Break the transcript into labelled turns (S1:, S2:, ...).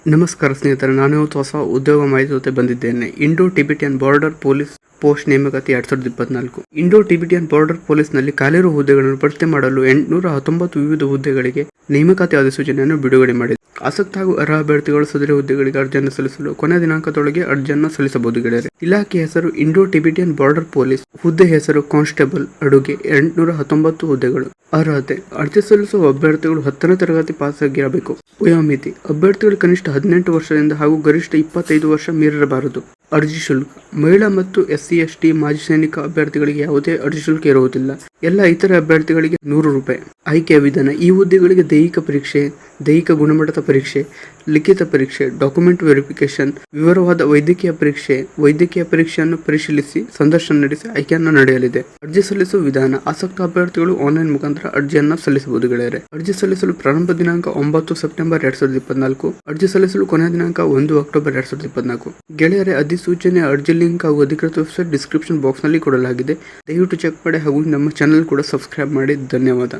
S1: ನಮಸ್ಕಾರ ಸ್ನೇಹಿತರೆ, ನಾನು ಇವತ್ತು ಹೊಸ ಉದ್ಯೋಗ ಮಾಹಿತಿ ಜೊತೆ ಬಂದಿದ್ದೇನೆ. Indo Tibetan border police post ನೇಮಕಾತಿ 2024. ಇಂಡೋ ಟಿಬೆಟಿಯನ್ ಬಾರ್ಡರ್ ಪೊಲೀಸ್ನಲ್ಲಿ ಖಾಲಿರುವ ಹುದ್ದೆಗಳನ್ನು ಭರ್ತಿ ಮಾಡಲು 819 ವಿವಿಧ ಹುದ್ದೆಗಳಿಗೆ ನೇಮಕಾತಿ ಅಧಿಸೂಚನೆಯನ್ನು ಬಿಡುಗಡೆ ಮಾಡಿದೆ. ಆಸಕ್ತ ಹಾಗೂ ಅರ್ಹ ಅಭ್ಯರ್ಥಿಗಳು ಸದರಿ ಹುದ್ದೆಗಳಿಗೆ ಅರ್ಜಿಯನ್ನು ಸಲ್ಲಿಸಲು ಕೊನೆಯ ದಿನಾಂಕದೊಳಗೆ ಅರ್ಜಿಯನ್ನು ಸಲ್ಲಿಸಬಹುದು ಗೆಳೆಯರೆ. ಇಲಾಖೆ ಹೆಸರು ಇಂಡೋ ಟಿಬೆಟಿಯನ್ ಬಾರ್ಡರ್ ಪೊಲೀಸ್. ಹುದ್ದೆ ಹೆಸರು ಕಾನ್ಸ್ಟೇಬಲ್ ಅಡುಗೆ. 819 ಹುದ್ದೆಗಳು. ಅರ್ಹತೆ: ಅರ್ಜಿ ಸಲ್ಲಿಸುವ ಅಭ್ಯರ್ಥಿಗಳು 10ನೇ ತರಗತಿ ಪಾಸ್ ಆಗಿರಬೇಕು. ವಯೋಮಿತಿ: ಅಭ್ಯರ್ಥಿಗಳು ಕನಿಷ್ಠ 18 ವರ್ಷದಿಂದ ಹಾಗೂ ಗರಿಷ್ಠ 25 ವರ್ಷ ಮೀರಿರಬಾರದು. ಅರ್ಜಿ ಶುಲ್ಕ: ಮಹಿಳಾ ಮತ್ತು SC/ST ಮಾಜಿ ಸೈನಿಕ ಅಭ್ಯರ್ಥಿಗಳಿಗೆ ಯಾವುದೇ ಅರ್ಜಿ ಶುಲ್ಕ ಇರುವುದಿಲ್ಲ. ಎಲ್ಲ ಇತರೆ ಅಭ್ಯರ್ಥಿಗಳಿಗೆ ₹100. ಆಯ್ಕೆಯ ವಿಧಾನ: ಈ ಹುದ್ದೆಗಳಿಗೆ ದೈಹಿಕ ಪರೀಕ್ಷೆ, ದೈಹಿಕ ಗುಣಮಟ್ಟದ ಪರೀಕ್ಷೆ, ಲಿಖಿತ ಪರೀಕ್ಷೆ, ಡಾಕ್ಯುಮೆಂಟ್ ವೆರಿಫಿಕೇಶನ್, ವಿವರವಾದ ವೈದ್ಯಕೀಯ ಪರೀಕ್ಷೆಯನ್ನು ಪರಿಶೀಲಿಸಿ ಸಂದರ್ಶನ ನಡೆಸಿ ಆಯ್ಕೆಯನ್ನು ನಡೆಯಲಿದೆ. ಅರ್ಜಿ ಸಲ್ಲಿಸುವ ವಿಧಾನ: ಆಸಕ್ತ ಅಭ್ಯರ್ಥಿಗಳು ಆನ್ಲೈನ್ ಮುಖಾಂತರ ಅರ್ಜಿಯನ್ನು ಸಲ್ಲಿಸಬಹುದು ಗೆಳೆಯರೆ. ಅರ್ಜಿ ಸಲ್ಲಿಸಲು ಪ್ರಾರಂಭ ದಿನಾಂಕ 9 ಸೆಪ್ಟೆಂಬರ್ 2024. ಅರ್ಜಿ ಸಲ್ಲಿಸಲು ಕೊನೆಯ ದಿನಾಂಕ 1 ಅಕ್ಟೋಬರ್ 2024. ಗೆಳೆಯರೆ, ಅಧಿಸೂಚನೆ ಅರ್ಜಿ ಲಿಂಕ್ ಹಾಗೂ ಅಧಿಕೃತ ವೆಬ್ಸೈಟ್ ಡಿಸ್ಕ್ರಿಪ್ಷನ್ ಬಾಕ್ಸ್ ನಲ್ಲಿ ಕೊಡಲಾಗಿದೆ. ದಯವಿಟ್ಟು ಚೆಕ್ ಮಾಡಿ ಹಾಗೂ ನಮ್ಮ ಚಾನೆಲ್ ಕೂಡ ಸಬ್ಸ್ಕ್ರೈಬ್ ಮಾಡಿ. ಧನ್ಯವಾದ.